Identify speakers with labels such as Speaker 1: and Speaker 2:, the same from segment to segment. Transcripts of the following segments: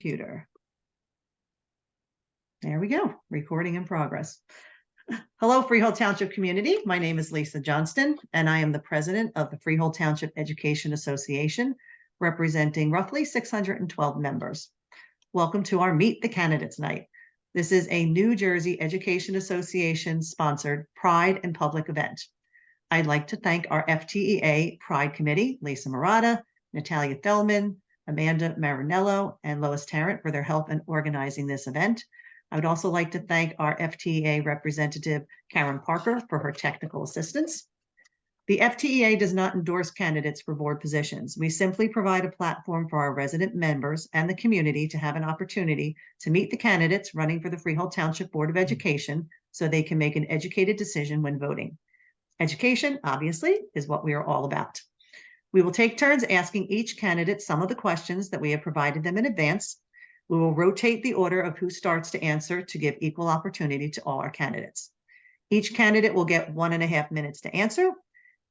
Speaker 1: computer. There we go, recording in progress. Hello, Freehold Township community. My name is Lisa Johnston, and I am the president of the Freehold Township Education Association, representing roughly 612 members. Welcome to our Meet the Candidates Night. This is a New Jersey Education Association sponsored Pride and Public event. I'd like to thank our FTEA Pride Committee, Lisa Murata, Natalia Feldman, Amanda Marinello, and Lois Tarrant for their help in organizing this event. I would also like to thank our FTEA representative, Karen Parker, for her technical assistance. The FTEA does not endorse candidates for board positions. We simply provide a platform for our resident members and the community to have an opportunity to meet the candidates running for the Freehold Township Board of Education so they can make an educated decision when voting. Education, obviously, is what we are all about. We will take turns asking each candidate some of the questions that we have provided them in advance. We will rotate the order of who starts to answer to give equal opportunity to all our candidates. Each candidate will get 1.5 minutes to answer.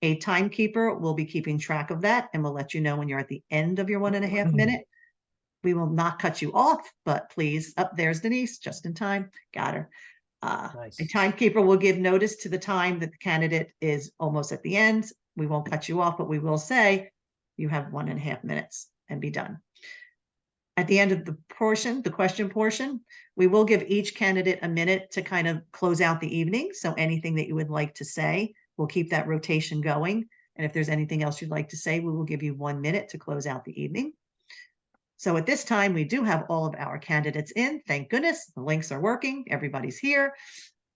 Speaker 1: A timekeeper will be keeping track of that and will let you know when you're at the end of your 1.5 minute. We will not cut you off, but please, there's Denise, just in time, got her.
Speaker 2: Nice.
Speaker 1: A timekeeper will give notice to the time that the candidate is almost at the end. We won't cut you off, but we will say you have 1.5 minutes and be done. At the end of the question portion, we will give each candidate a minute to kind of close out the evening. So anything that you would like to say, we'll keep that rotation going. And if there's anything else you'd like to say, we will give you 1 minute to close out the evening. So at this time, we do have all of our candidates in. Thank goodness, the links are working. Everybody's here.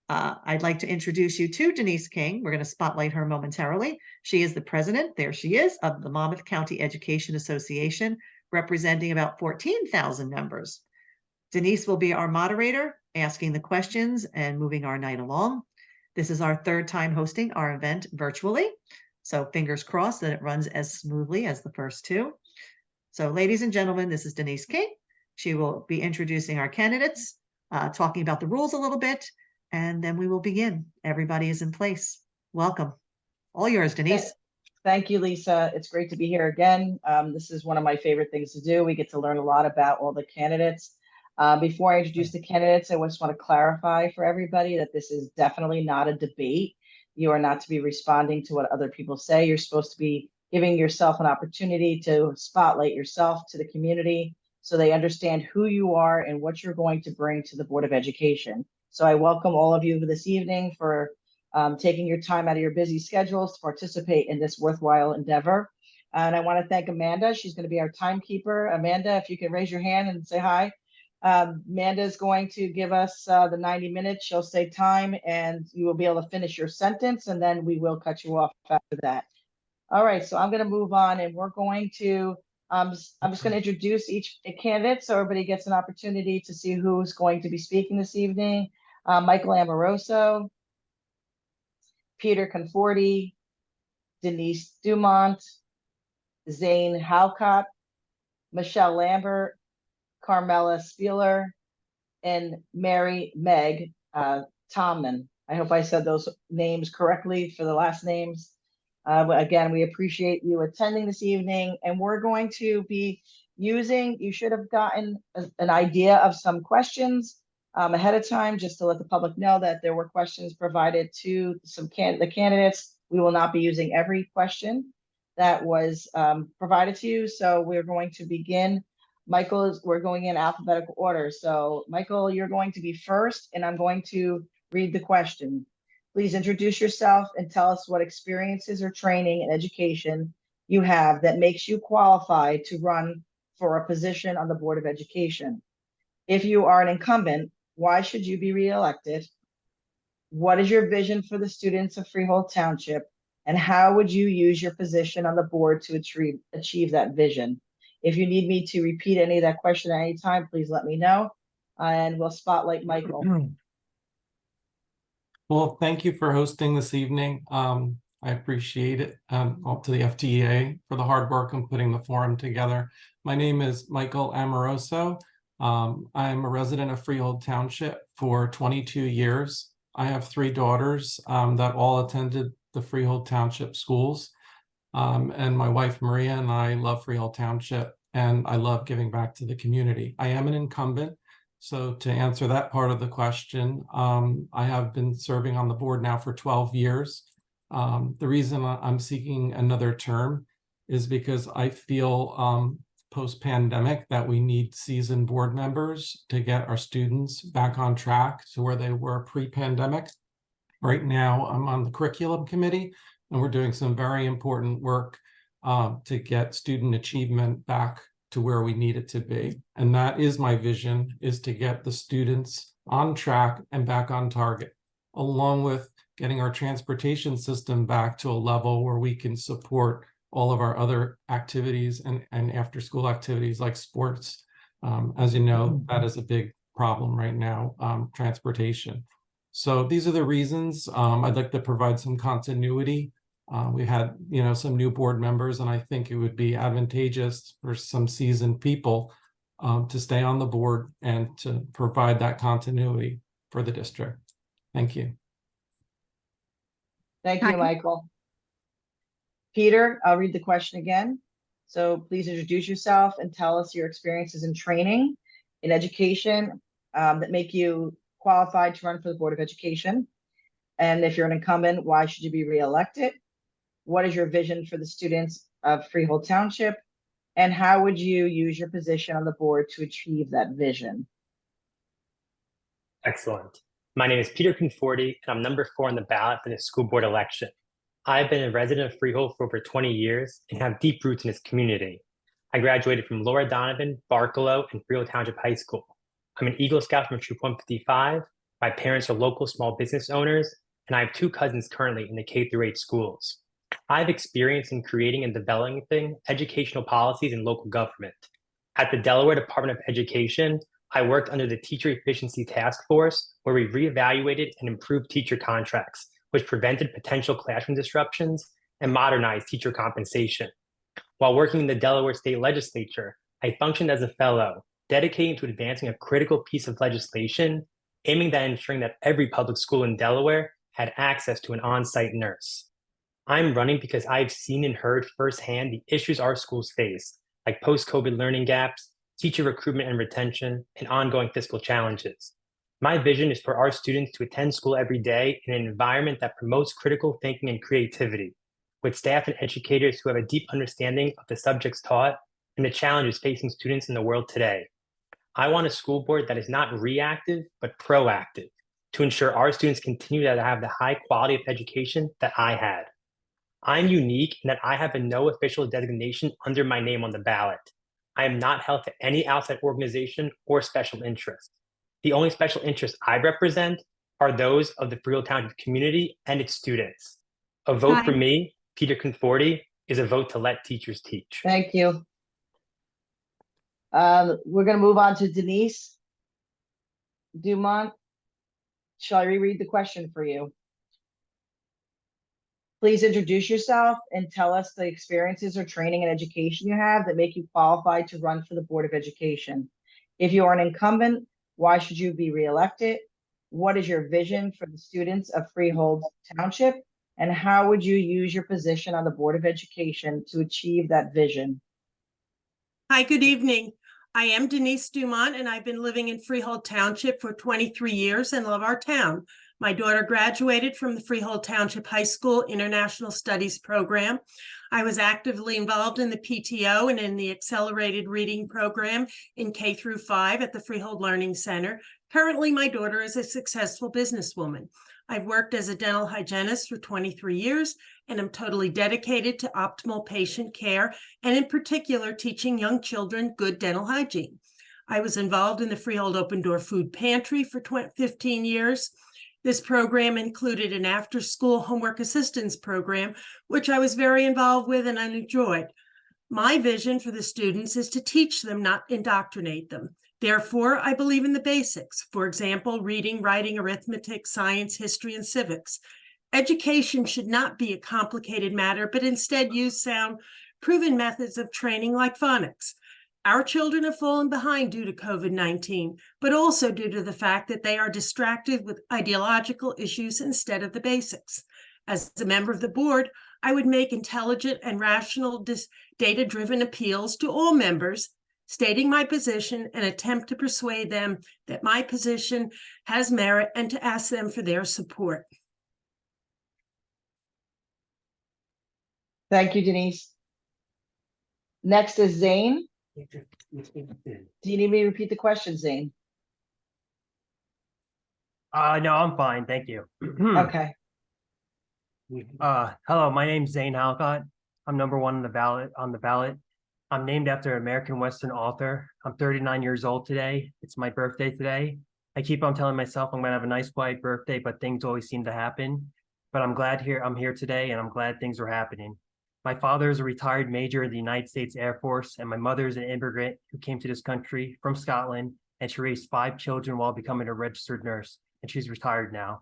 Speaker 1: I'd like to introduce you to Denise King. We're going to spotlight her momentarily. She is the president, there she is, of the Monmouth County Education Association, representing about 14,000 members. Denise will be our moderator, asking the questions and moving our night along. This is our third time hosting our event virtually, so fingers crossed that it runs as smoothly as the first two. So ladies and gentlemen, this is Denise King. She will be introducing our candidates, talking about the rules a little bit, and then we will begin. Everybody is in place. Welcome. All yours, Denise.
Speaker 3: Thank you, Lisa. It's great to be here again. This is one of my favorite things to do. We get to learn a lot about all the candidates. Before I introduce the candidates, I just want to clarify for everybody that this is definitely not a debate. You are not to be responding to what other people say. You're supposed to be giving yourself an opportunity to spotlight yourself to the community so they understand who you are and what you're going to bring to the Board of Education. So I welcome all of you this evening for taking your time out of your busy schedules to participate in this worthwhile endeavor. And I want to thank Amanda. She's going to be our timekeeper. Amanda, if you can raise your hand and say hi. Amanda is going to give us the 90 minutes. She'll say time and you will be able to finish your sentence and then we will cut you off after that. All right, so I'm going to move on and we're going to, I'm just going to introduce each candidate so everybody gets an opportunity to see who's going to be speaking this evening. Michael Amoroso, Peter Conforti, Denise Dumont, Zane Halcott, Michelle Lambert, Carmela Spieler, and Mary Meg Tomman. I hope I said those names correctly for the last names. Again, we appreciate you attending this evening, and we're going to be using, you should have gotten an idea of some questions ahead of time, just to let the public know that there were questions provided to the candidates. We will not be using every question that was provided to you. So we're going to begin. Michael, we're going in alphabetical order. So Michael, you're going to be first, and I'm going to read the question. Please introduce yourself and tell us what experiences or training and education you have that makes you qualified to run for a position on the Board of Education. If you are an incumbent, why should you be reelected? What is your vision for the students of Freehold Township? And how would you use your position on the board to achieve that vision? If you need me to repeat any of that question at any time, please let me know, and we'll spotlight Michael.
Speaker 2: Well, thank you for hosting this evening. I appreciate it. All to the FTEA for the hard work and putting the forum together. My name is Michael Amoroso. I'm a resident of Freehold Township for 22 years. I have 3 daughters that all attended the Freehold Township schools. And my wife, Maria, and I love Freehold Township. and I love giving back to the community. I am an incumbent. So to answer that part of the question, I have been serving on the board now for 12 years. The reason I'm seeking another term is because I feel post-pandemic that we need seasoned board members to get our students back on track to where they were pre-pandemic. Right now, I'm on the curriculum committee, and we're doing some very important work to get student achievement back to where we need it to be. And that is my vision, is to get the students on track and back on target, along with getting our transportation system back to a level where we can support all of our other activities and after school activities like sports. As you know, that is a big problem right now, transportation. So these are the reasons. I'd like to provide some continuity. We've had, some new board members, and I think it would be advantageous for some seasoned people to stay on the board and to provide that continuity for the district. Thank you.
Speaker 3: Thank you, Michael. Peter, I'll read the question again. So please introduce yourself and tell us your experiences in training, in education that make you qualified to run for the Board of Education. And if you're an incumbent, why should you be reelected? What is your vision for the students of Freehold Township? And how would you use your position on the board to achieve that vision?
Speaker 4: Excellent. My name is Peter Conforti, and I'm number 4 on the ballot for the school board election. I've been a resident of Freehold for over 20 years and have deep roots in this community. I graduated from Laura Donovan, Barkalow, and Freehold Township High School. I'm an Eagle Scout from Troop 155. My parents are local small business owners, and I have 2 cousins currently in the K-8 schools. I have experience in creating and developing educational policies in local government. At the Delaware Department of Education, I worked under the Teacher Efficiency Task Force, where we reevaluated and improved teacher contracts, which prevented potential classroom disruptions and modernized teacher compensation. While working in the Delaware State Legislature, I functioned as a fellow, dedicating to advancing a critical piece of legislation, aiming at ensuring that every public school in Delaware had access to an on-site nurse. I'm running because I've seen and heard firsthand the issues our schools face, like post-COVID learning gaps, teacher recruitment and retention, and ongoing fiscal challenges. My vision is for our students to attend school every day in an environment that promotes critical thinking and creativity, with staff and educators who have a deep understanding of the subjects taught and the challenges facing students in the world today. I want a school board that is not reactive, but proactive, to ensure our students continue to have the high quality of education that I had. I'm unique in that I have no official designation under my name on the ballot. I am not held to any outside organization or special interest. The only special interests I represent are those of the Freehold Township community and its students. A vote for me, Peter Conforti, is a vote to let teachers teach.
Speaker 3: Thank you. We're going to move on to Denise Dumont. Shall I reread the question for you? Please introduce yourself and tell us the experiences or training and education you have that make you qualified to run for the Board of Education. If you are an incumbent, why should you be reelected? What is your vision for the students of Freehold Township? And how would you use your position on the Board of Education to achieve that vision?
Speaker 5: Hi, good evening. I am Denise Dumont, and I've been living in Freehold Township for 23 years and love our town. My daughter graduated from the Freehold Township High School International Studies program. I was actively involved in the PTO and in the accelerated reading program in K-5 at the Freehold Learning Center. Currently, my daughter is a successful businesswoman. I've worked as a dental hygienist for 23 years, and I'm totally dedicated to optimal patient care, and in particular, teaching young children good dental hygiene. I was involved in the Freehold Open Door Food Pantry for 15 years. This program included an after-school homework assistance program, which I was very involved with and I enjoyed. My vision for the students is to teach them, not indoctrinate them. Therefore, I believe in the basics. For example, reading, writing, arithmetic, science, history, and civics. Education should not be a complicated matter, but instead use sound, proven methods of training like phonics. Our children have fallen behind due to COVID-19, but also due to the fact that they are distracted with ideological issues instead of the basics. As a member of the board, I would make intelligent and rational data-driven appeals to all members, stating my position and attempt to persuade them that my position has merit and to ask them for their support.
Speaker 3: Thank you, Denise. Next is Zane. Do you need me to repeat the question, Zane?
Speaker 6: No, I'm fine, thank you.
Speaker 3: Okay.
Speaker 6: Hello, my name's Zane Halcott. I'm number 1 on the ballot. I'm named after an American Western author. I'm 39 years old today. It's my birthday today. I keep on telling myself I'm gonna have a nice quiet birthday, but things always seem to happen. But I'm here today, and I'm glad things are happening. My father is a retired major in the United States Air Force, and my mother is an immigrant who came to this country from Scotland, and she raised 5 children while becoming a registered nurse, and she's retired now.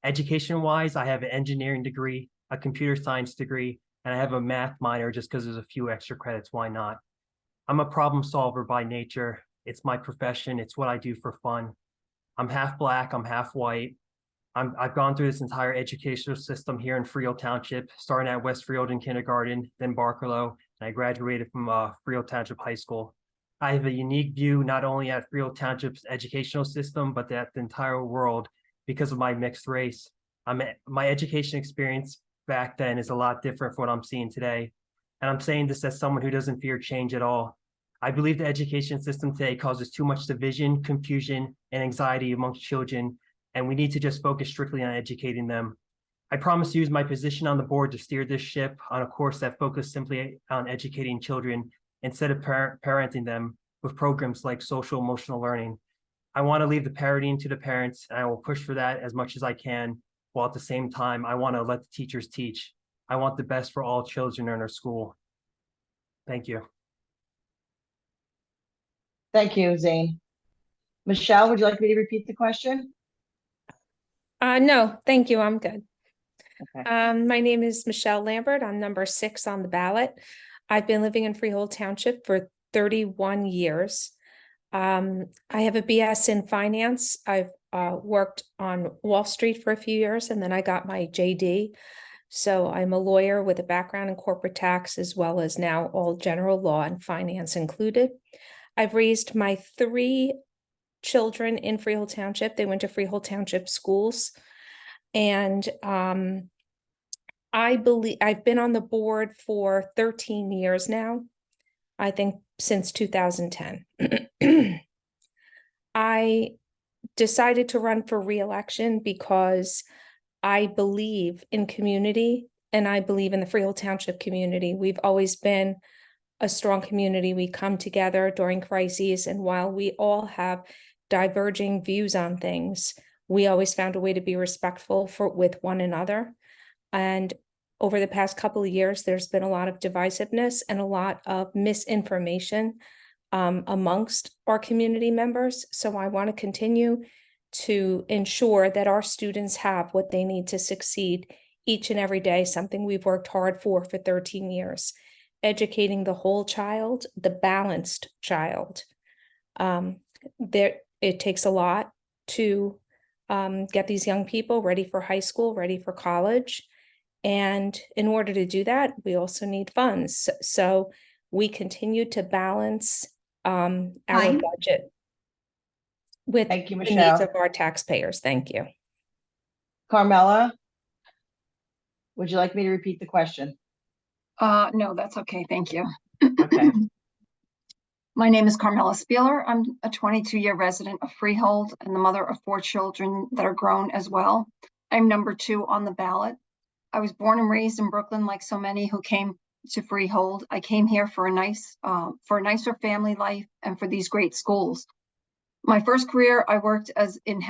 Speaker 6: Education-wise, I have an engineering degree, a computer science degree, and I have a math minor just because there's a few extra credits. Why not? I'm a problem solver by nature. It's my profession. It's what I do for fun. I'm half Black. I'm half white. I've gone through this entire educational system here in Freehold Township, starting at West Freehold in kindergarten, then Barkerlow, and I graduated from Freehold Township High School. I have a unique view not only at Freehold Township's educational system, but at the entire world because of my mixed race. My education experience back then is a lot different from what I'm seeing today. And I'm saying this as someone who doesn't fear change at all. I believe the education system today causes too much division, confusion, and anxiety amongst children, and we need to just focus strictly on educating them. I promise to use my position on the board to steer this ship on a course that focuses simply on educating children instead of parenting them with programs like social emotional learning. I want to leave the parenting to the parents, and I will push for that as much as I can, while at the same time, I want to let the teachers teach. I want the best for all children in our school. Thank you.
Speaker 3: Thank you, Zane. Michelle, would you like me to repeat the question?
Speaker 7: No, thank you. I'm good.
Speaker 3: Okay.
Speaker 7: My name is Michelle Lambert. I'm number 6 on the ballot. I've been living in Freehold Township for 31 years. I have a BS in finance. I've worked on Wall Street for a few years, and then I got my JD. So I'm a lawyer with a background in corporate tax, as well as now all general law and finance included. I've raised my 3 children in Freehold Township. They went to Freehold Township schools. And I believe I've been on the board for 13 years now, I think since 2010. I decided to run for re-election because I believe in community, and I believe in the Freehold Township community. We've always been a strong community. We come together during crises, and while we all have diverging views on things, we always found a way to be respectful with one another. And over the past couple of years, there's been a lot of divisiveness and a lot of misinformation amongst our community members. So I want to continue to ensure that our students have what they need to succeed each and every day, something we've worked hard for 13 years, educating the whole child, the balanced child. It takes a lot to get these young people ready for high school, ready for college. And in order to do that, we also need funds. So we continue to balance our budget with
Speaker 3: Thank you,
Speaker 7: the needs
Speaker 3: Michelle.
Speaker 7: of our taxpayers. Thank you.
Speaker 3: Carmela, would you like me to repeat the question?
Speaker 8: No, that's okay. Thank you.
Speaker 3: Okay.
Speaker 8: My name is Carmela Spieler. I'm a 22-year resident of Freehold and the mother of 4 children that are grown as well. I'm number 2 on the ballot. I was born and raised in Brooklyn, like so many who came to Freehold. I came here for a nicer family life and for these great schools. My first career, I worked in the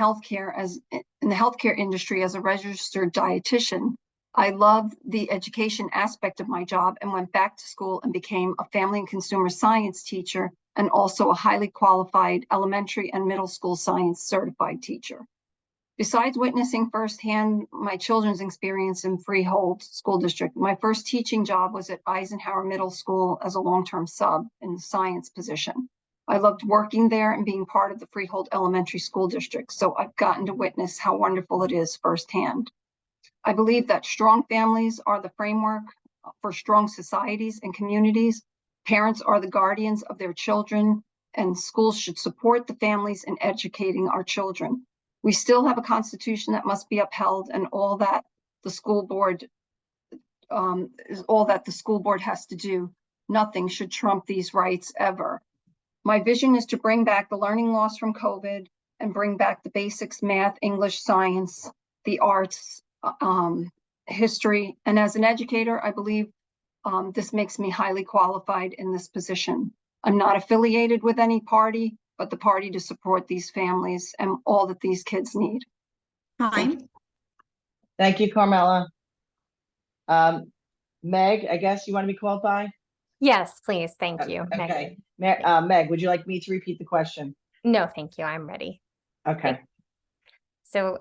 Speaker 8: healthcare industry as a registered dietitian. I loved the education aspect of my job and went back to school and became a family and consumer science teacher and also a highly qualified elementary and middle school science certified teacher. Besides witnessing firsthand my children's experience in Freehold School District, my first teaching job was at Eisenhower Middle School as a long-term sub in the science position. I loved working there and being part of the Freehold Elementary School District, so I've gotten to witness how wonderful it is firsthand. I believe that strong families are the framework for strong societies and communities. Parents are the guardians of their children, and schools should support the families in educating our children. We still have a constitution that must be upheld, and all that the school board has to do. Nothing should trump these rights ever. My vision is to bring back the learning loss from COVID and bring back the basics, math, English, science, the arts, history. And as an educator, I believe this makes me highly qualified in this position. I'm not affiliated with any party, but the party to support these families and all that these kids need.
Speaker 9: Time.
Speaker 3: Thank you, Carmela. Meg, I guess you want to be called by?
Speaker 10: Yes, please. Thank you.
Speaker 3: Okay. Meg, would you like me to repeat the question?
Speaker 10: No, thank you. I'm ready.
Speaker 3: Okay.
Speaker 10: So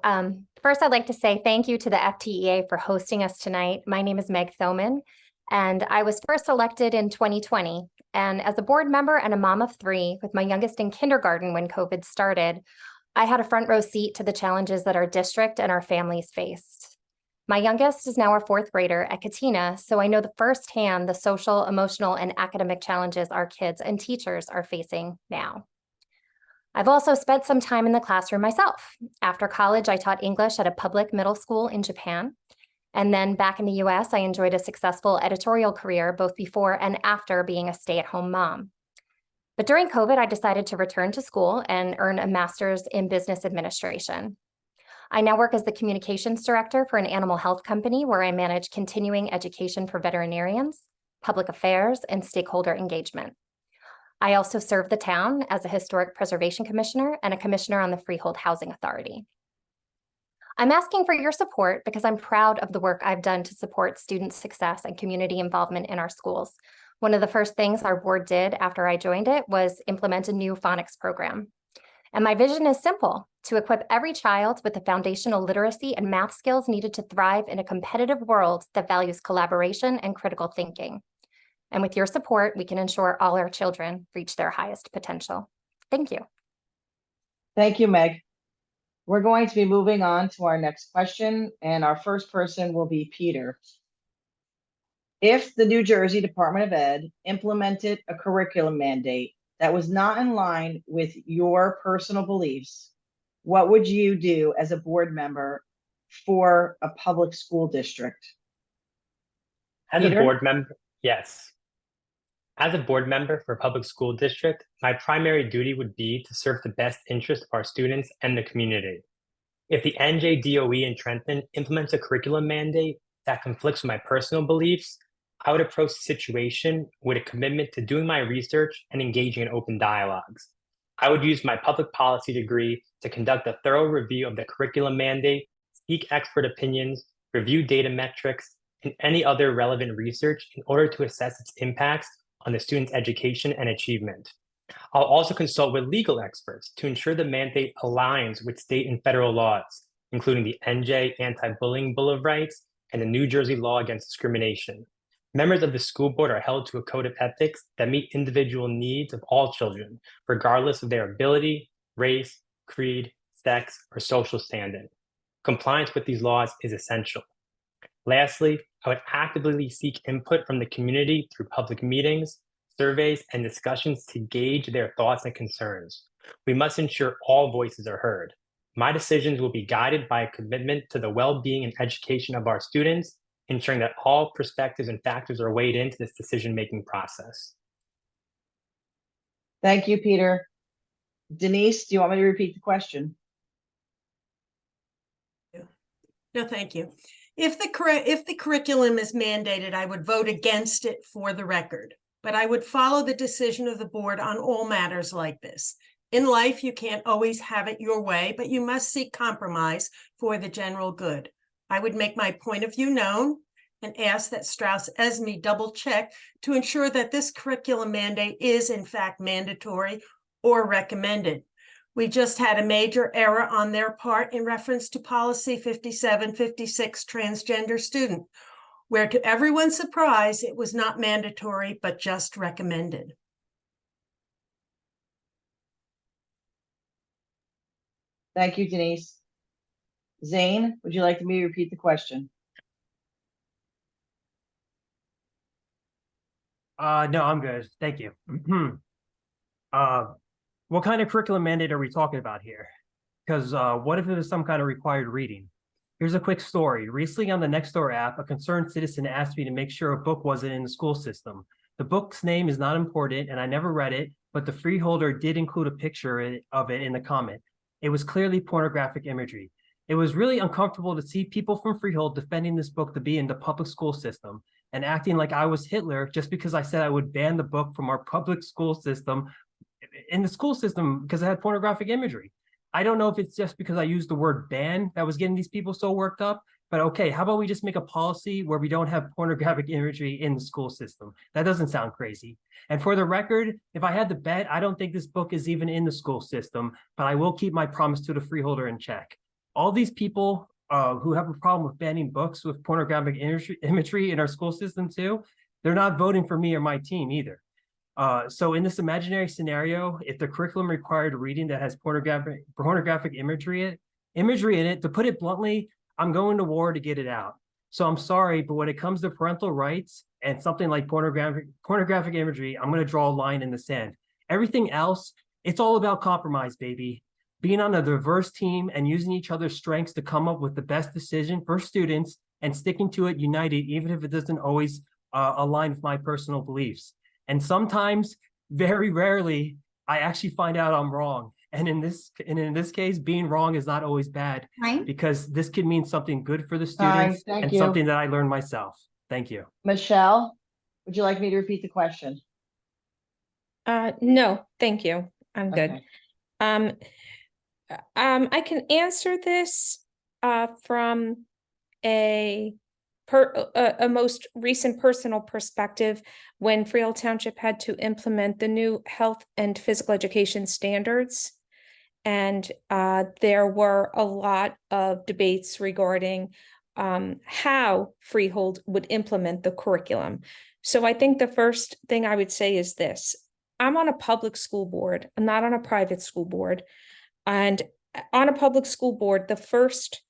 Speaker 10: first, I'd like to say thank you to the FTEA for hosting us tonight. My name is Meg Thoman, and I was first elected in 2020. And as a board member and a mom of 3, with my youngest in kindergarten when COVID started, I had a front row seat to the challenges that our district and our families faced. My youngest is now a 4th grader at Katina, so I know firsthand the social, emotional, and academic challenges our kids and teachers are facing now. I've also spent some time in the classroom myself. After college, I taught English at a public middle school in Japan. And then back in the US, I enjoyed a successful editorial career both before and after being a stay-at-home mom. But during COVID, I decided to return to school and earn a master's in business administration. I now work as the communications director for an animal health company where I manage continuing education for veterinarians, public affairs, and stakeholder engagement. I also serve the town as a historic preservation commissioner and a commissioner on the Freehold Housing Authority. I'm asking for your support because I'm proud of the work I've done to support student success and community involvement in our schools. One of the first things our board did after I joined it was implement a new phonics program. And my vision is simple: to equip every child with the foundational literacy and math skills needed to thrive in a competitive world that values collaboration and critical thinking. And with your support, we can ensure all our children reach their highest potential. Thank you.
Speaker 3: Thank you, Meg. We're going to be moving on to our next question, and our first person will be Peter. If the New Jersey Department of Ed implemented a curriculum mandate that was not in line with your personal beliefs, what would you do as a board member for a public school district?
Speaker 4: As
Speaker 3: Peter?
Speaker 4: a board member, yes. As a board member for a public school district, my primary duty would be to serve the best interest of our students and the community. If the NJDOE in Trenton implements a curriculum mandate that conflicts with my personal beliefs, I would approach the situation with a commitment to doing my research and engaging in open dialogues. I would use my public policy degree to conduct a thorough review of the curriculum mandate, seek expert opinions, review data metrics, and any other relevant research in order to assess its impacts on the student's education and achievement. I'll also consult with legal experts to ensure the mandate aligns with state and federal laws, including the NJ Anti-Bullying Bill of Rights and the New Jersey Law Against Discrimination. Members of the school board are held to a code of ethics that meet individual needs of all children, regardless of their ability, race, creed, sex, or social standing. Compliance with these laws is essential. Lastly, I would actively seek input from the community through public meetings, surveys, and discussions to gauge their thoughts and concerns. We must ensure all voices are heard. My decisions will be guided by a commitment to the well-being and education of our students, ensuring that all perspectives and factors are weighed into this decision-making process.
Speaker 3: Thank you, Peter. Denise, do you want me to repeat the question?
Speaker 5: No, thank you. If the curriculum is mandated, I would vote against it for the record, but I would follow the decision of the board on all matters like this. In life, you can't always have it your way, but you must seek compromise for the general good. I would make my point of view known and ask that Strauss-Esme double check to ensure that this curriculum mandate is in fact mandatory or recommended. We just had a major error on their part in reference to policy 5756 transgender student, where to everyone's surprise, it was not mandatory, but just recommended.
Speaker 3: Thank you, Denise. Zane, would you like me to repeat the question?
Speaker 6: No, I'm good. Thank you. What kind of curriculum mandate are we talking about here? Because what if it was some kind of required reading? Here's a quick story. Recently on the Nextdoor app, a concerned citizen asked me to make sure a book wasn't in the school system. The book's name is not important and I never read it, but the freeholder did include a picture of it in the comment. It was clearly pornographic imagery. It was really uncomfortable to see people from Freehold defending this book to be in the public school system and acting like I was Hitler just because I said I would ban the book from our public school system because it had pornographic imagery. I don't know if it's just because I used the word ban that was getting these people so worked up, but okay, how about we just make a policy where we don't have pornographic imagery in the school system? That doesn't sound crazy. And for the record, if I had to bet, I don't think this book is even in the school system, but I will keep my promise to the freeholder in check. All these people who have a problem with banning books with pornographic imagery in our school system too, they're not voting for me or my team either. So in this imaginary scenario, if the curriculum required reading that has pornographic imagery in it, to put it bluntly, I'm going to war to get it out. So I'm sorry, but when it comes to parental rights and something like pornographic imagery, I'm going to draw a line in the sand. Everything else, it's all about compromise, baby. Being on a diverse team and using each other's strengths to come up with the best decision for students and sticking to it united, even if it doesn't always align with my personal beliefs. And sometimes, very rarely, I actually find out I'm wrong. And in this case, being wrong is not always bad, because this could mean something good for the students and something that I learned myself. Thank you.
Speaker 3: Michelle, would you like me to repeat the question?
Speaker 7: No, thank you. I'm good.
Speaker 3: Okay.
Speaker 7: I can answer this from a most recent personal perspective. When Freehold Township had to implement the new health and physical education standards, and there were a lot of debates regarding how Freehold would implement the curriculum. So I think the first thing I would say is this: I'm on a public school board. I'm not on a private school board. And on a public school board, the first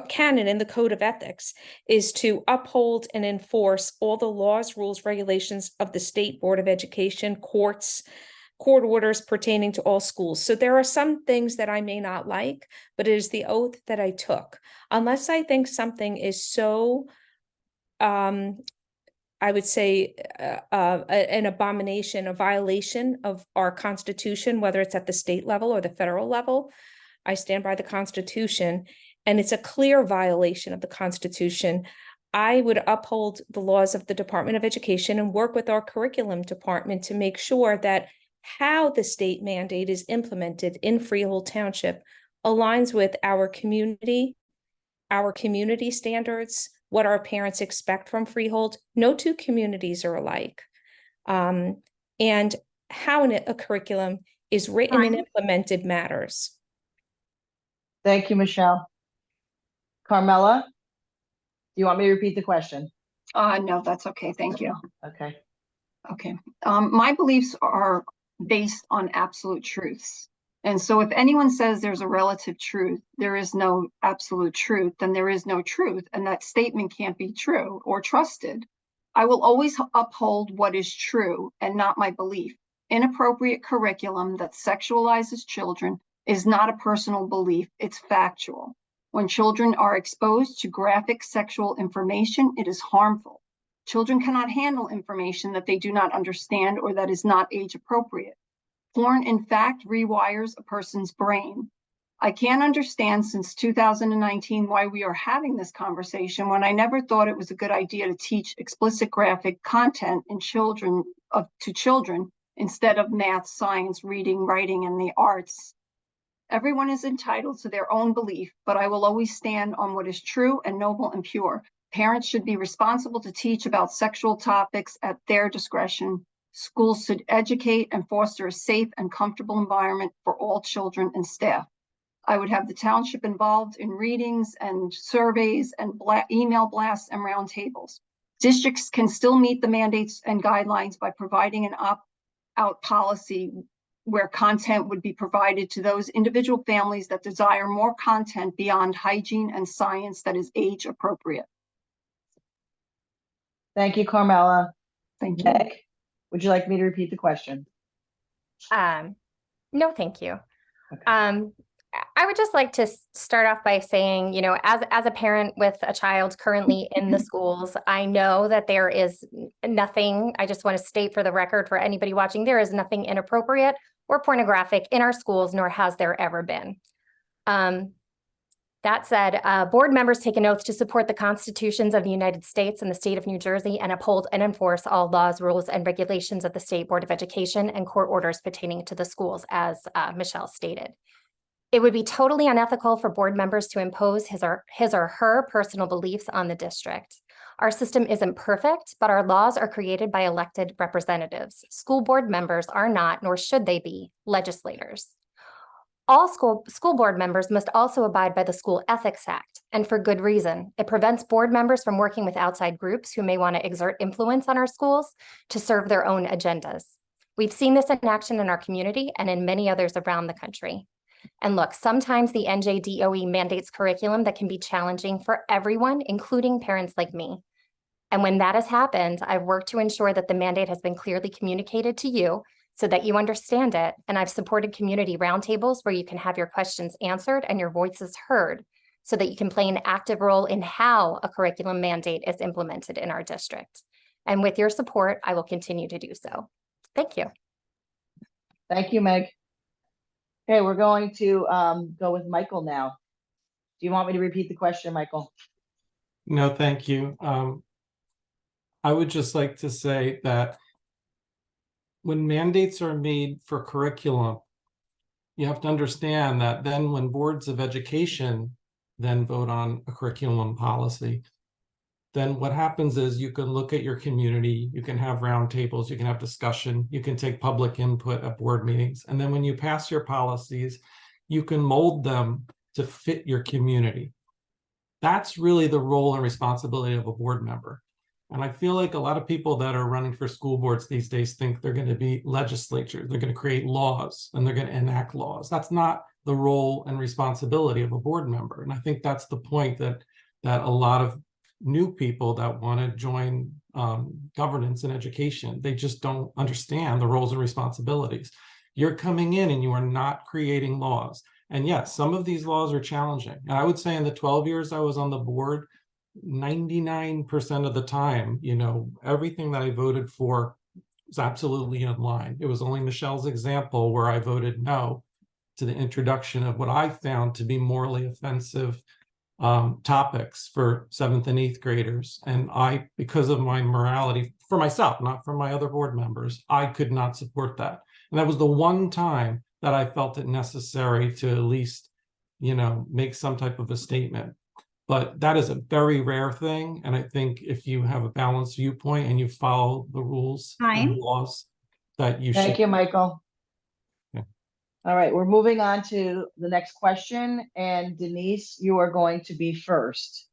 Speaker 7: canon in the Code of Ethics is to uphold and enforce all the laws, rules, regulations of the State Board of Education, court orders pertaining to all schools. So there are some things that I may not like, but it is the oath that I took. Unless I think something is so, I would say, an abomination, a violation of our Constitution, whether it's at the state level or the federal level, I stand by the Constitution, and it's a clear violation of the Constitution. I would uphold the laws of the Department of Education and work with our curriculum department to make sure that how the state mandate is implemented in Freehold Township aligns with our community standards, what our parents expect from Freehold. No two communities are alike. And how a curriculum is written and implemented matters.
Speaker 3: Thank you, Michelle. Carmela, do you want me to repeat the question?
Speaker 8: No, that's okay. Thank you.
Speaker 3: Okay.
Speaker 8: Okay. My beliefs are based on absolute truths. And so if anyone says there's a relative truth, there is no absolute truth, then there is no truth. And that statement can't be true or trusted. I will always uphold what is true and not my belief. Inappropriate curriculum that sexualizes children is not a personal belief, it's factual. When children are exposed to graphic sexual information, it is harmful. Children cannot handle information that they do not understand or that is not age appropriate. Porn, in fact, rewires a person's brain. I can't understand since 2019 why we are having this conversation when I never thought it was a good idea to teach explicit graphic content to children instead of math, science, reading, writing, and the arts. Everyone is entitled to their own belief, but I will always stand on what is true and noble and pure. Parents should be responsible to teach about sexual topics at their discretion. Schools should educate and foster a safe and comfortable environment for all children and staff. I would have the township involved in readings and surveys and email blasts and roundtables. Districts can still meet the mandates and guidelines by providing an opt-out policy where content would be provided to those individual families that desire more content beyond hygiene and science that is age appropriate.
Speaker 3: Thank you, Carmela.
Speaker 8: Thank you.
Speaker 3: Meg, would you like me to repeat the question?
Speaker 10: No, thank you.
Speaker 3: Okay.
Speaker 10: I would just like to start off by saying, you know, as a parent with a child currently in the schools, I know that there is nothing, I just want to state for the record for anybody watching, there is nothing inappropriate or pornographic in our schools, nor has there ever been. That said, board members take an oath to support the constitutions of the United States and the state of New Jersey and uphold and enforce all laws, rules, and regulations of the State Board of Education and court orders pertaining to the schools, as Michelle stated. It would be totally unethical for board members to impose his or her personal beliefs on the district. Our system isn't perfect, but our laws are created by elected representatives. School board members are not, nor should they be, legislators. All school board members must also abide by the School Ethics Act, and for good reason. It prevents board members from working with outside groups who may want to exert influence on our schools to serve their own agendas. We've seen this in action in our community and in many others around the country. And look, sometimes the NJDOE mandates curriculum that can be challenging for everyone, including parents like me. And when that has happened, I've worked to ensure that the mandate has been clearly communicated to you so that you understand it. And I've supported community roundtables where you can have your questions answered and your voices heard so that you can play an active role in how a curriculum mandate is implemented in our district. And with your support, I will continue to do so. Thank you.
Speaker 3: Thank you, Meg. Okay, we're going to go with Michael now. Do you want me to repeat the question, Michael?
Speaker 2: No, thank you. I would just like to say that when mandates are made for curriculum, you have to understand that then when boards of education then vote on a curriculum policy, then what happens is you can look at your community, you can have roundtables, you can have discussion, you can take public input at board meetings. And then when you pass your policies, you can mold them to fit your community. That's really the role and responsibility of a board member. And I feel like a lot of people that are running for school boards these days think they're going to be legislatures, they're going to create laws and they're going to enact laws. That's not the role and responsibility of a board member. And I think that's the point that a lot of new people that want to join governance and education, they just don't understand the roles and responsibilities. You're coming in and you are not creating laws. And yes, some of these laws are challenging. And I would say in the 12 years I was on the board, 99% of the time, you know, everything that I voted for was absolutely in line. It was only Michelle's example where I voted no to the introduction of what I found to be morally offensive topics for 7th and 8th graders. And I, because of my morality for myself, not for my other board members, I could not support that. And that was the one time that I felt it necessary to at least, you know, make some type of a statement. But that is a very rare thing. And I think if you have a balanced viewpoint and you follow the rules and laws that you should.
Speaker 3: Thank you, Michael. All right, we're moving on to the next question. And Denise, you are going to be first.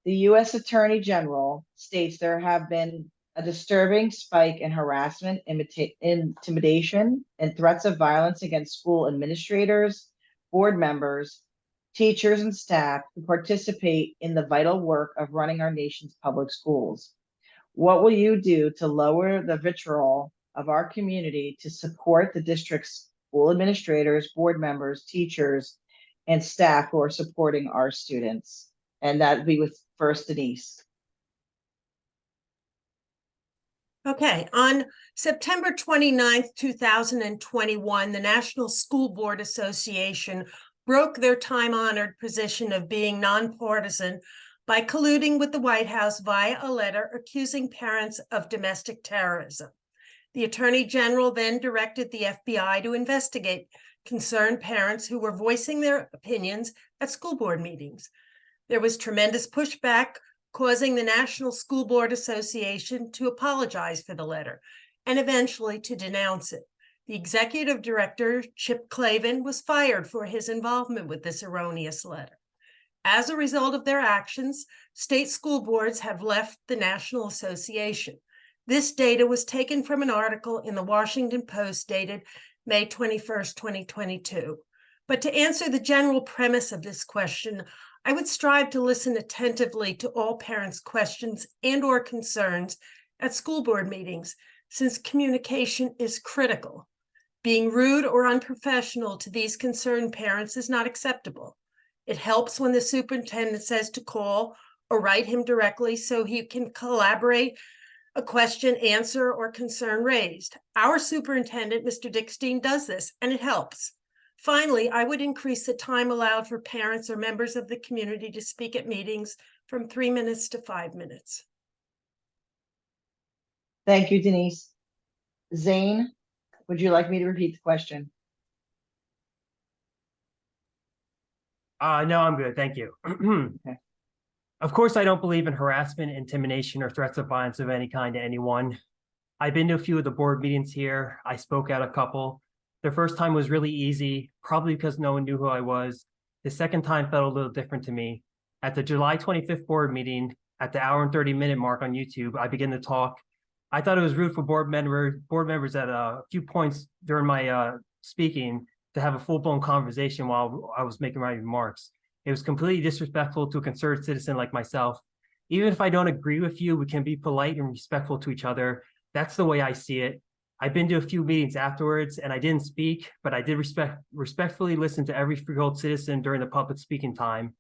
Speaker 3: The U.S. Attorney General states there have been a disturbing spike in harassment, intimidation, and threats of violence against school administrators, board members, teachers, and staff who participate in the vital work of running our nation's public schools. What will you do to lower the vitriol of our community to support the district's school administrators, board members, teachers, and staff who are supporting our students? And that'd be with first Denise.
Speaker 5: Okay, on September 29th, 2021, the National School Board Association broke their time-honored position of being nonpartisan by colluding with the White House via a letter accusing parents of domestic terrorism. The Attorney General then directed the FBI to investigate concerned parents who were voicing their opinions at school board meetings. There was tremendous pushback, causing the National School Board Association to apologize for the letter and eventually to denounce it. The executive director, Chip Clavin, was fired for his involvement with this erroneous letter. As a result of their actions, state school boards have left the National Association. This data was taken from an article in the Washington Post dated May 21st, 2022. But to answer the general premise of this question, I would strive to listen attentively to all parents' questions and/or concerns at school board meetings, since communication is critical. Being rude or unprofessional to these concerned parents is not acceptable. It helps when the superintendent says to call or write him directly so he can collaborate a question, answer, or concern raised. Our superintendent, Mr. Dickstein, does this, and it helps. Finally, I would increase the time allowed for parents or members of the community to speak at meetings from 3 minutes to 5 minutes.
Speaker 3: Thank you, Denise. Zane, would you like me to repeat the question?
Speaker 6: No, I'm good. Thank you.
Speaker 3: Okay.
Speaker 6: Of course, I don't believe in harassment, intimidation, or threats of violence of any kind to anyone. I've been to a few of the board meetings here. I spoke at a couple. The first time was really easy, probably because no one knew who I was. The second time felt a little different to me. At the July 25th board meeting, at the hour and 30-minute mark on YouTube, I began to talk. I thought it was rude for board members at a few points during my speaking to have a full-blown conversation while I was making my remarks. It was completely disrespectful to a concerned citizen like myself. Even if I don't agree with you, we can be polite and respectful to each other. That's the way I see it. I've been to a few meetings afterwards and I didn't speak, but I did respectfully listen to every freehold citizen during the public speaking time.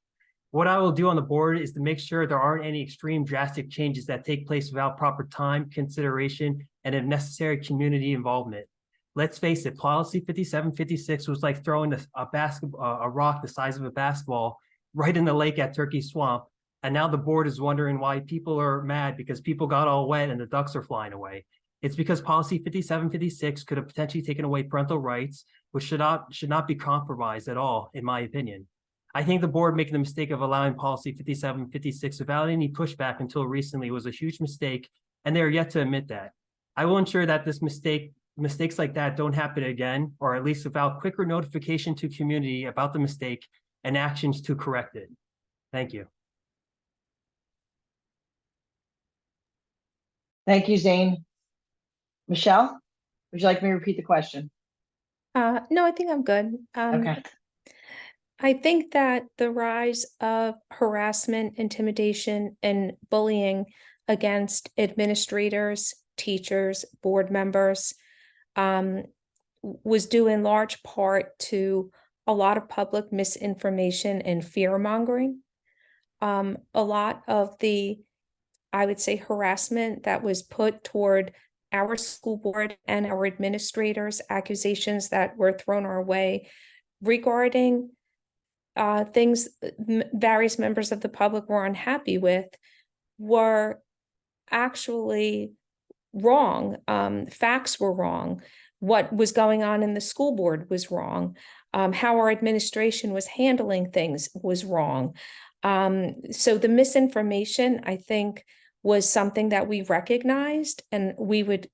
Speaker 6: What I will do on the board is to make sure there aren't any extreme drastic changes that take place without proper time, consideration, and if necessary, community involvement. Let's face it, policy 5756 was like throwing a rock the size of a basketball right in the lake at Turkey Swamp. And now the board is wondering why people are mad because people got all wet and the ducks are flying away. It's because policy 5756 could have potentially taken away parental rights, which should not be compromised at all, in my opinion. I think the board making the mistake of allowing policy 5756 without any pushback until recently was a huge mistake, and they are yet to admit that. I will ensure that mistakes like that don't happen again, or at least without quicker notification to community about the mistake and actions to correct it. Thank you.
Speaker 3: Thank you, Zane. Michelle, would you like me to repeat the question?
Speaker 7: No, I think I'm good.
Speaker 3: Okay.
Speaker 7: I think that the rise of harassment, intimidation, and bullying against administrators, teachers, board members was due in large part to a lot of public misinformation and fear mongering. A lot of the, I would say, harassment that was put toward our school board and our administrators, accusations that were thrown our way regarding things various members of the public were unhappy with were actually wrong. Facts were wrong. What was going on in the school board was wrong. How our administration was handling things was wrong. So the misinformation, I think, was something that we recognized, and we would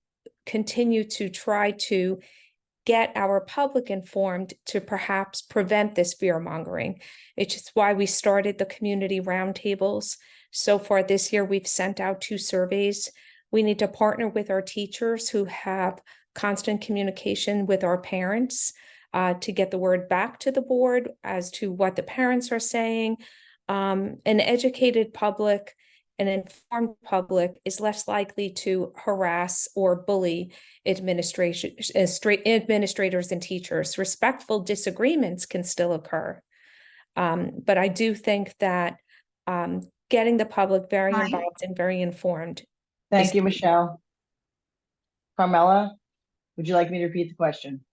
Speaker 7: continue to try to get our public informed to perhaps prevent this fear mongering. It's just why we started the community roundtables. So far this year, we've sent out 2 surveys. We need to partner with our teachers who have constant communication with our parents to get the word back to the board as to what the parents are saying. An educated public, an informed public is less likely to harass or bully administrators and teachers. Respectful disagreements can still occur. But I do think that getting the public very involved and very informed.
Speaker 3: Thank you, Michelle. Carmela, would you like me to repeat the question?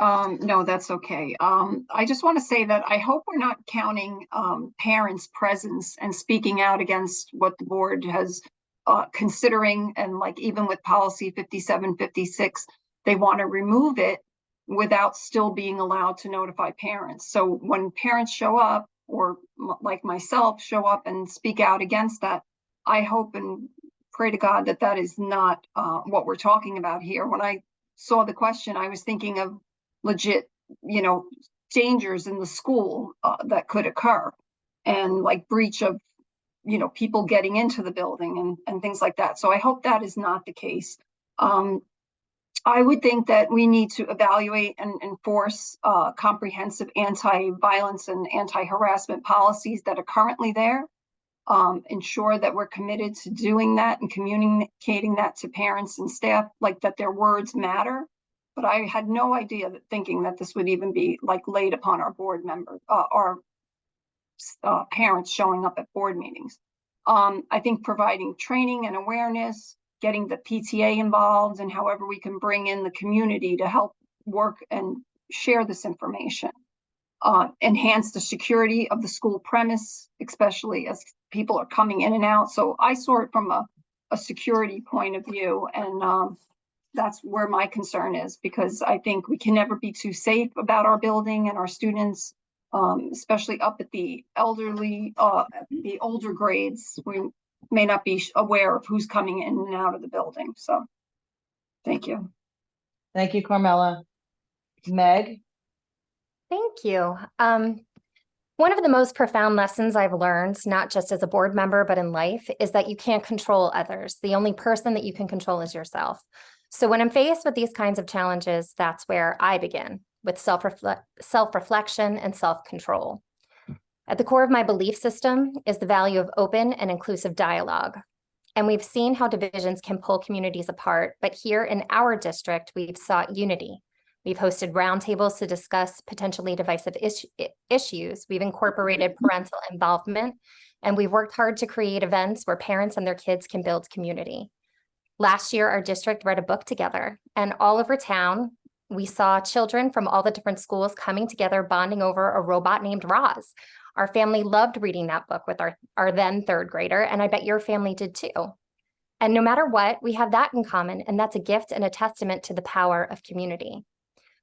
Speaker 8: No, that's okay. I just want to say that I hope we're not counting parents' presence and speaking out against what the board has considering, and like even with policy 5756, they want to remove it without still being allowed to notify parents. So when parents show up, or like myself, show up and speak out against that, I hope and pray to God that that is not what we're talking about here. When I saw the question, I was thinking of legit, dangers in the school that could occur, and like breach of, people getting into the building and things like that. So I hope that is not the case. I would think that we need to evaluate and enforce comprehensive anti-violence and anti-harassment policies that are currently there. Ensure that we're committed to doing that and communicating that to parents and staff, like that their words matter. But I had no idea that thinking that this would even be like laid upon our board members, our parents showing up at board meetings. I think providing training and awareness, getting the PTA involved, and however we can bring in the community to help work and share this information. Enhance the security of the school premise, especially as people are coming in and out. So I saw it from a security point of view, and that's where my concern is, because I think we can never be too safe about our building and our students, especially up at the elderly, the older grades. We may not be aware of who's coming in and out of the building. So thank you.
Speaker 3: Thank you, Carmela. Meg?
Speaker 10: Thank you. One of the most profound lessons I've learned, not just as a board member, but in life, is that you can't control others. The only person that you can control is yourself. So when I'm faced with these kinds of challenges, that's where I begin, with self-reflection and self-control. At the core of my belief system is the value of open and inclusive dialogue. And we've seen how divisions can pull communities apart, but here in our district, we've sought unity. We've hosted roundtables to discuss potentially divisive issues. We've incorporated parental involvement, and we've worked hard to create events where parents and their kids can build community. Last year, our district read a book together, and all over town, we saw children from all the different schools coming together, bonding over a robot named Roz. Our family loved reading that book with our then third grader, and I bet your family did too. And no matter what, we have that in common, and that's a gift and a testament to the power of community.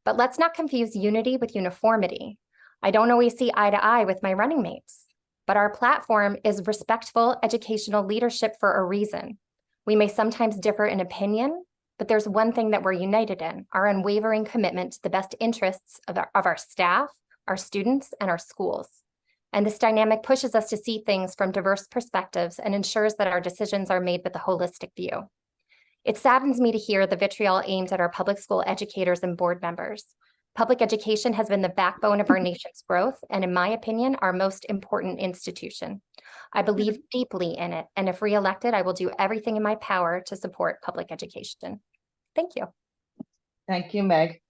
Speaker 10: But let's not confuse unity with uniformity. I don't always see eye to eye with my running mates, but our platform is respectful educational leadership for a reason. We may sometimes differ in opinion, but there's one thing that we're united in, our unwavering commitment to the best interests of our staff, our students, and our schools. And this dynamic pushes us to see things from diverse perspectives and ensures that our decisions are made with a holistic view. It saddens me to hear the vitriol aimed at our public school educators and board members. Public education has been the backbone of our nation's growth, and in my opinion, our most important institution. I believe deeply in it, and if reelected, I will do everything in my power to support public education. Thank you.
Speaker 3: Thank you, Meg.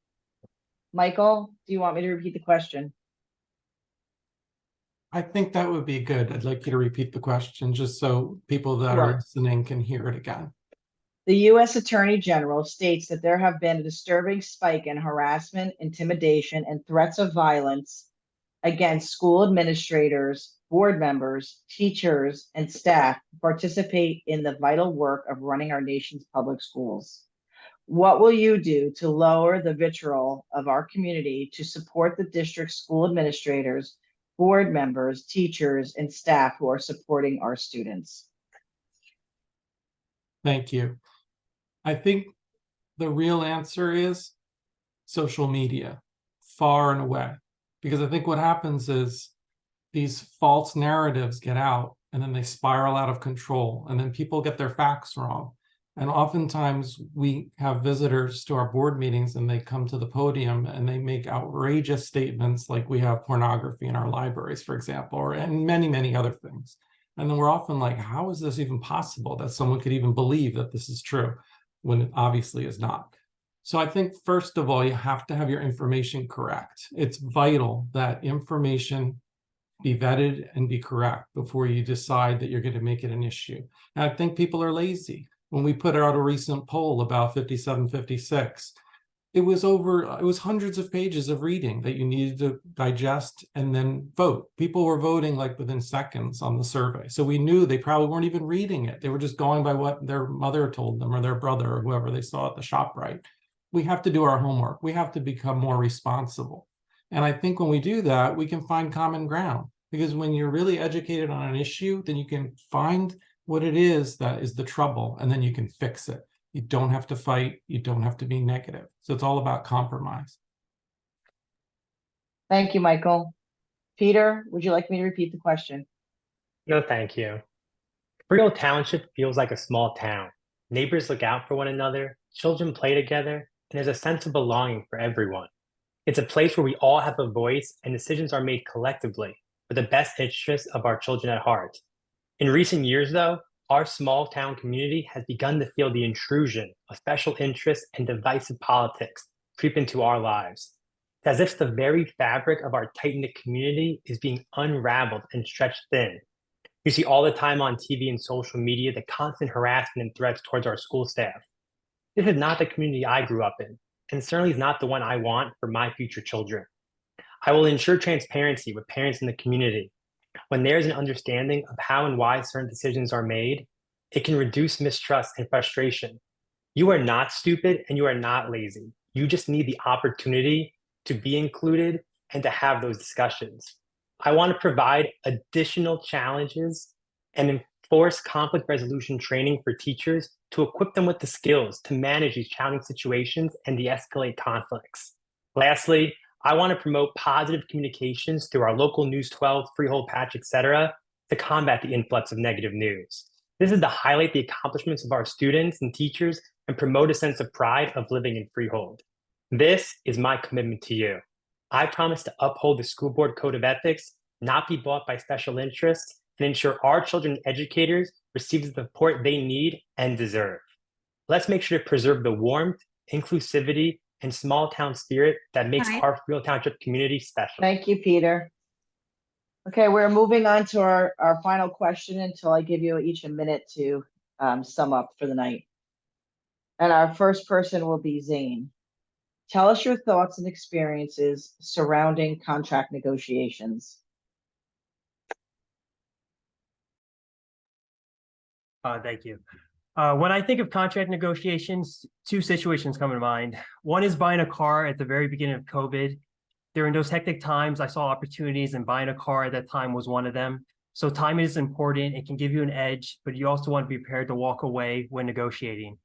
Speaker 3: Michael, do you want me to repeat the question?
Speaker 2: I think that would be good. I'd like you to repeat the question just so people that are listening can hear it again.
Speaker 3: The U.S. Attorney General states that there have been a disturbing spike in harassment, intimidation, and threats of violence against school administrators, board members, teachers, and staff who participate in the vital work of running our nation's public schools. What will you do to lower the vitriol of our community to support the district school administrators, board members, teachers, and staff who are supporting our students?
Speaker 2: Thank you. I think the real answer is social media, far and away. Because I think what happens is these false narratives get out and then they spiral out of control, and then people get their facts wrong. And oftentimes we have visitors to our board meetings and they come to the podium and they make outrageous statements like we have pornography in our libraries, for example, and many, many other things. And then we're often like, how is this even possible that someone could even believe that this is true when it obviously is not? So I think, first of all, you have to have your information correct. It's vital that information be vetted and be correct before you decide that you're going to make it an issue. And I think people are lazy. When we put out a recent poll about 5756, it was hundreds of pages of reading that you needed to digest and then vote. People were voting like within seconds on the survey. So we knew they probably weren't even reading it. They were just going by what their mother told them or their brother or whoever they saw at the ShopRite. We have to do our homework. We have to become more responsible. And I think when we do that, we can find common ground, because when you're really educated on an issue, then you can find what it is that is the trouble, and then you can fix it. You don't have to fight. You don't have to be negative. So it's all about compromise.
Speaker 3: Thank you, Michael. Peter, would you like me to repeat the question?
Speaker 4: No, thank you. Freehold Township feels like a small town. Neighbors look out for one another, children play together, and there's a sense of belonging for everyone. It's a place where we all have a voice and decisions are made collectively for the best interests of our children at heart. In recent years, though, our small town community has begun to feel the intrusion of special interests and divisive politics creep into our lives. It's as if the very fabric of our tight-knit community is being unraveled and stretched thin. You see all the time on TV and social media the constant harassment and threats towards our school staff. This is not the community I grew up in, and certainly is not the one I want for my future children. I will ensure transparency with parents in the community. When there's an understanding of how and why certain decisions are made, it can reduce mistrust and frustration. You are not stupid and you are not lazy. You just need the opportunity to be included and to have those discussions. I want to provide additional challenges and enforce conflict resolution training for teachers to equip them with the skills to manage these challenging situations and de-escalate conflicts. Lastly, I want to promote positive communications through our local News 12, Freehold Patch, etc., to combat the influx of negative news. This is to highlight the accomplishments of our students and teachers and promote a sense of pride of living in Freehold. This is my commitment to you. I promise to uphold the school board code of ethics, not be bought by special interests, and ensure our children and educators receive the support they need and deserve. Let's make sure to preserve the warmth, inclusivity, and small town spirit that makes our Freehold Township community special.
Speaker 3: Thank you, Peter. Okay, we're moving on to our final question until I give you each a minute to sum up for the night. And our first person will be Zane. Tell us your thoughts and experiences surrounding contract negotiations.
Speaker 6: Thank you. When I think of contract negotiations, two situations come to mind. One is buying a car at the very beginning of COVID. During those hectic times, I saw opportunities, and buying a car at that time was one of them. So timing is important. It can give you an edge, but you also want to be prepared to walk away when negotiating.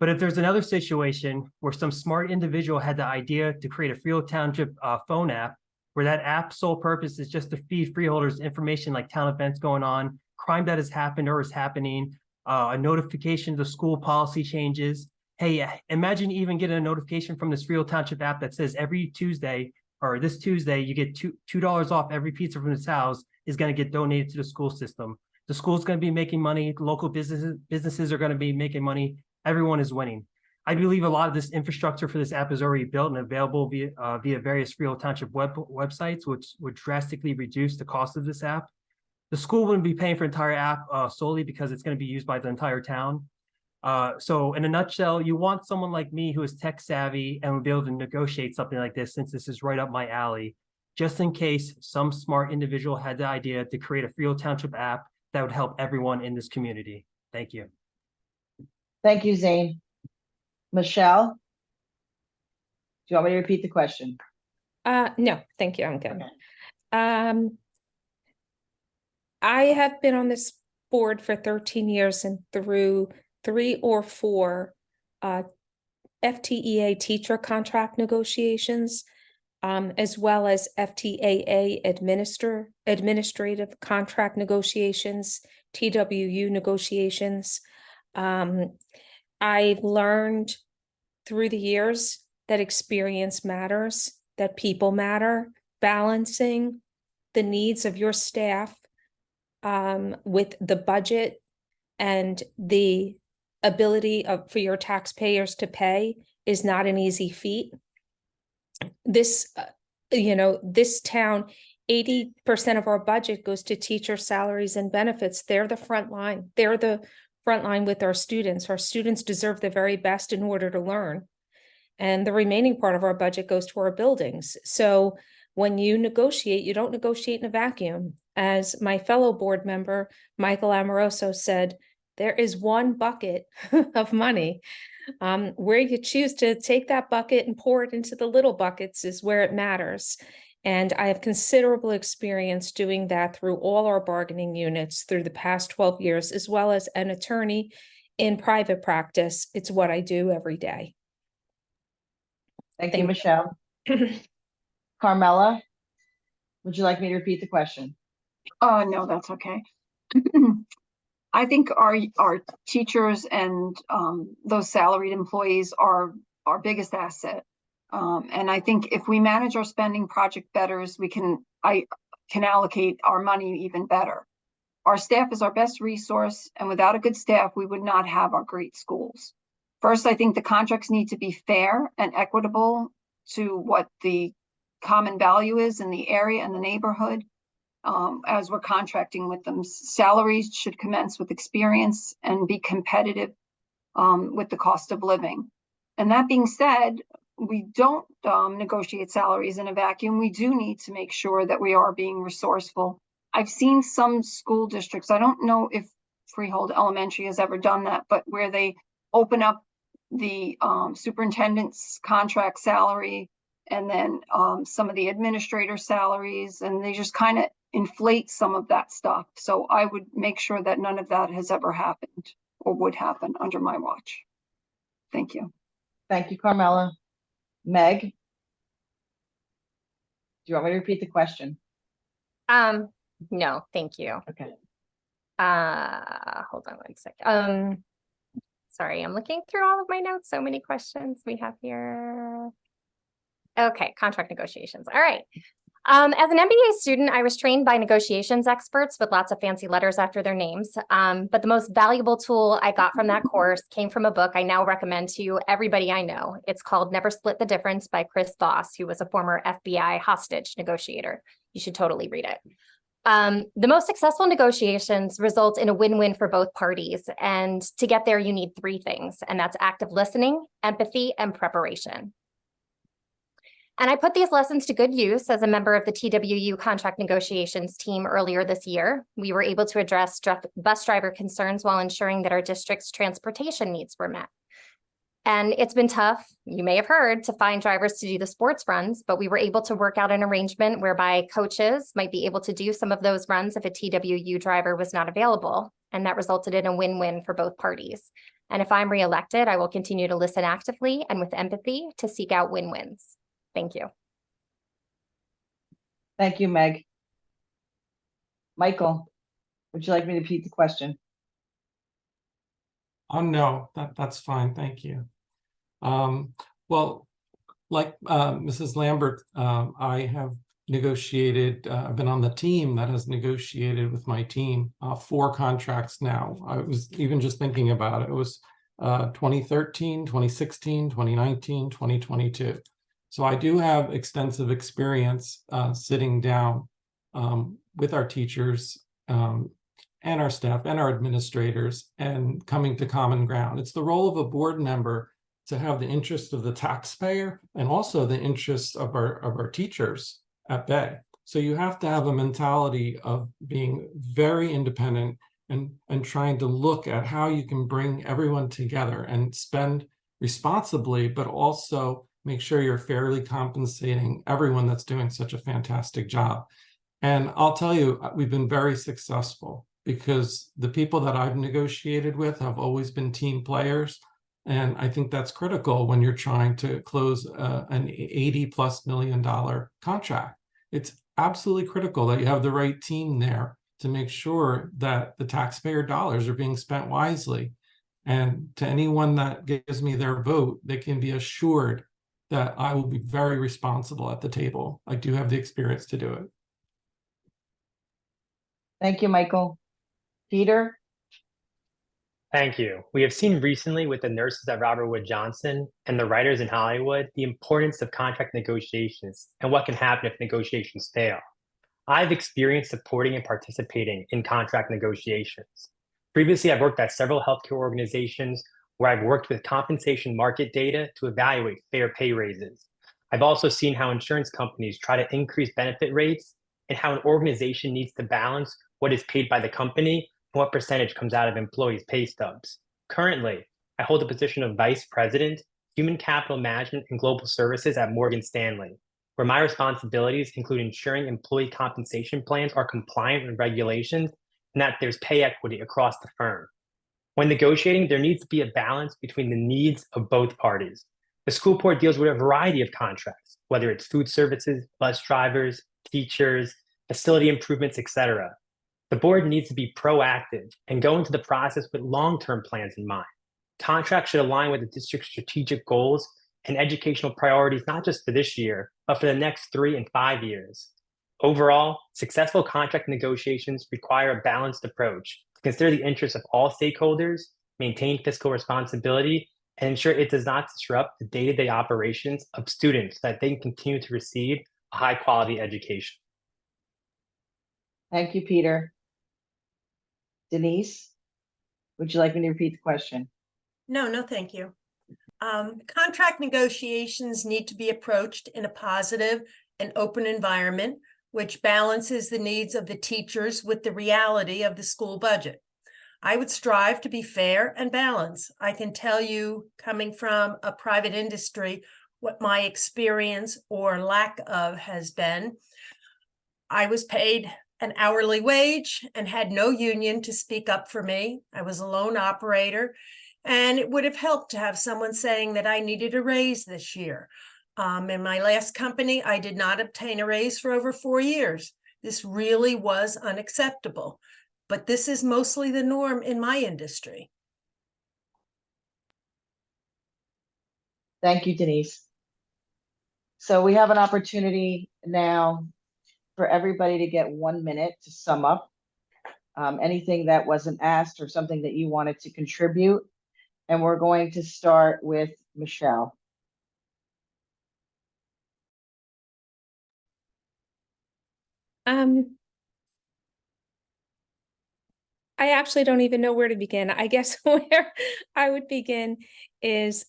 Speaker 6: But if there's another situation where some smart individual had the idea to create a Freehold Township phone app, where that app's sole purpose is just to feed freeholders information like town events going on, crime that has happened or is happening, a notification to school policy changes. Hey, imagine even getting a notification from this Freehold Township app that says every Tuesday or this Tuesday, you get $2 off every pizza from this house is going to get donated to the school system. The school's going to be making money. Local businesses are going to be making money. Everyone is winning. I believe a lot of this infrastructure for this app is already built and available via various Freehold Township websites, which would drastically reduce the cost of this app. The school wouldn't be paying for the entire app solely because it's going to be used by the entire town. So in a nutshell, you want someone like me who is tech savvy and will be able to negotiate something like this, since this is right up my alley, just in case some smart individual had the idea to create a Freehold Township app that would help everyone in this community. Thank you.
Speaker 3: Thank you, Zane. Michelle, do you want me to repeat the question?
Speaker 7: No, thank you. I'm good. Okay. I have been on this board for 13 years and through 3 or 4 FTEA teacher contract negotiations, as well as FTAA administrative contract negotiations, TWU negotiations. I've learned through the years that experience matters, that people matter, balancing the needs of your staff with the budget and the ability for your taxpayers to pay is not an easy feat. This, this town, 80% of our budget goes to teacher salaries and benefits. They're the front line. They're the front line with our students. Our students deserve the very best in order to learn. And the remaining part of our budget goes to our buildings. So when you negotiate, you don't negotiate in a vacuum. As my fellow board member, Michael Amoroso, said, there is one bucket of money. Where you choose to take that bucket and pour it into the little buckets is where it matters. And I have considerable experience doing that through all our bargaining units through the past 12 years, as well as an attorney in private practice. It's what I do every day.
Speaker 3: Thank you, Michelle. Carmela, would you like me to repeat the question?
Speaker 8: No, that's okay. I think our teachers and those salaried employees are our biggest asset. And I think if we manage our spending project better, I can allocate our money even better. Our staff is our best resource, and without a good staff, we would not have our great schools. First, I think the contracts need to be fair and equitable to what the common value is in the area and the neighborhood. As we're contracting with them, salaries should commence with experience and be competitive with the cost of living. And that being said, we don't negotiate salaries in a vacuum. We do need to make sure that we are being resourceful. I've seen some school districts, I don't know if Freehold Elementary has ever done that, but where they open up the superintendent's contract salary and then some of the administrator salaries, and they just kind of inflate some of that stuff. So I would make sure that none of that has ever happened or would happen under my watch. Thank you.
Speaker 3: Thank you, Carmela. Meg? Do you want me to repeat the question?
Speaker 10: No, thank you.
Speaker 3: Okay.
Speaker 10: Hold on 1 second. Sorry, I'm looking through all of my notes. So many questions we have here. Okay, contract negotiations. All right. As an MBA student, I was trained by negotiations experts with lots of fancy letters after their names. But the most valuable tool I got from that course came from a book I now recommend to everybody I know. It's called Never Split the Difference by Chris Voss, who was a former FBI hostage negotiator. You should totally read it. The most successful negotiations result in a win-win for both parties. And to get there, you need 3 things, and that's active listening, empathy, and preparation. And I put these lessons to good use as a member of the TWU contract negotiations team earlier this year. We were able to address bus driver concerns while ensuring that our district's transportation needs were met. And it's been tough, you may have heard, to find drivers to do the sports runs, but we were able to work out an arrangement whereby coaches might be able to do some of those runs if a TWU driver was not available. And that resulted in a win-win for both parties. And if I'm reelected, I will continue to listen actively and with empathy to seek out win-wins. Thank you.
Speaker 3: Thank you, Meg. Michael, would you like me to repeat the question?
Speaker 2: Oh, no, that's fine. Thank you. Well, like Mrs. Lambert, I have negotiated, I've been on the team that has negotiated with my team 4 contracts now. I was even just thinking about it. It was 2013, 2016, 2019, 2022. So I do have extensive experience sitting down with our teachers and our staff and our administrators and coming to common ground. It's the role of a board member to have the interest of the taxpayer and also the interests of our teachers at bay. So you have to have a mentality of being very independent and trying to look at how you can bring everyone together and spend responsibly, but also make sure you're fairly compensating everyone that's doing such a fantastic job. And I'll tell you, we've been very successful because the people that I've negotiated with have always been team players. And I think that's critical when you're trying to close an $80+ million contract. It's absolutely critical that you have the right team there to make sure that the taxpayer dollars are being spent wisely. And to anyone that gives me their vote, they can be assured that I will be very responsible at the table. I do have the experience to do it.
Speaker 3: Thank you, Michael. Peter?
Speaker 4: Thank you. We have seen recently with the nurses at Robert Wood Johnson and the writers in Hollywood, the importance of contract negotiations and what can happen if negotiations fail. I've experienced supporting and participating in contract negotiations. Previously, I've worked at several healthcare organizations where I've worked with compensation market data to evaluate fair pay raises. I've also seen how insurance companies try to increase benefit rates and how an organization needs to balance what is paid by the company and what percentage comes out of employees' pay stubs. Currently, I hold the position of Vice President, Human Capital Management and Global Services at Morgan Stanley, where my responsibilities include ensuring employee compensation plans are compliant with regulations and that there's pay equity across the firm. When negotiating, there needs to be a balance between the needs of both parties. The school board deals with a variety of contracts, whether it's food services, bus drivers, teachers, facility improvements, etc. The board needs to be proactive and go into the process with long-term plans in mind. Contracts should align with the district's strategic goals and educational priorities, not just for this year, but for the next 3 and 5 years. Overall, successful contract negotiations require a balanced approach to consider the interests of all stakeholders, maintain fiscal responsibility, and ensure it does not disrupt the day-to-day operations of students so that they can continue to receive a high-quality education.
Speaker 3: Thank you, Peter. Denise, would you like me to repeat the question?
Speaker 5: No, thank you. Contract negotiations need to be approached in a positive and open environment, which balances the needs of the teachers with the reality of the school budget. I would strive to be fair and balanced. I can tell you, coming from a private industry, what my experience or lack of has been. I was paid an hourly wage and had no union to speak up for me. I was a lone operator, and it would have helped to have someone saying that I needed a raise this year. In my last company, I did not obtain a raise for over 4 years. This really was unacceptable, but this is mostly the norm in my industry.
Speaker 3: Thank you, Denise. So we have an opportunity now for everybody to get 1 minute to sum up anything that wasn't asked or something that you wanted to contribute. And we're going to start with Michelle.
Speaker 7: I actually don't even know where to begin. I guess where I would begin is,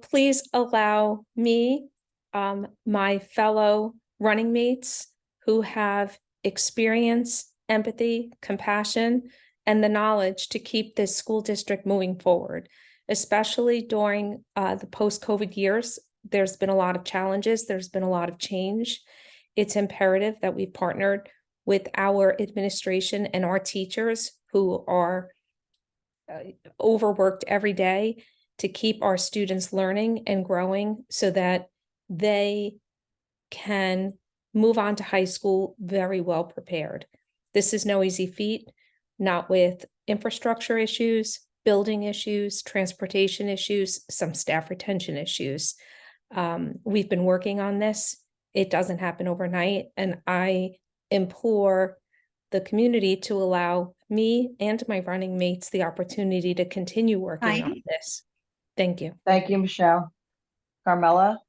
Speaker 7: please allow me, my fellow running mates who have experience, empathy, compassion, and the knowledge to keep this school district moving forward, especially during the post-COVID years. There's been a lot of challenges. There's been a lot of change. It's imperative that we partnered with our administration and our teachers who are overworked every day to keep our students learning and growing so that they can move on to high school very well prepared. This is no easy feat, not with infrastructure issues, building issues, transportation issues, some staff retention issues. We've been working on this. It doesn't happen overnight, and I implore the community to allow me and my running mates the opportunity to continue working on this. Thank you.
Speaker 3: Thank you, Michelle. Carmela?